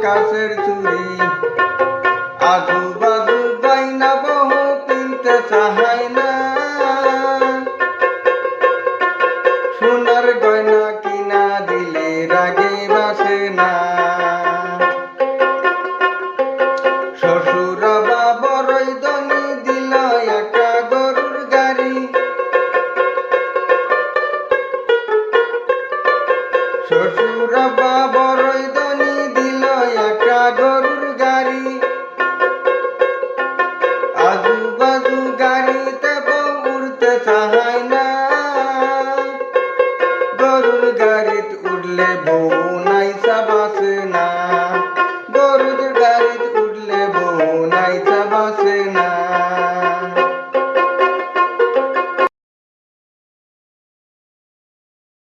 কাছের চুড়ি আজু বাজু বাইনা বহু কিনতে চাহাই না সোনার গয়না কিনা দিলে রাগে বাসে না শ্বশুর বা বড়ই ধনী দিল একটা গরুর গাড়ি শ্বশুর বা বড়ই ধনী দিল একটা গরুর গাড়ি আজু বাজু গাড়িতে বউ উড়তে চাহাই না গরুর গাড়িতে উঠলে বউ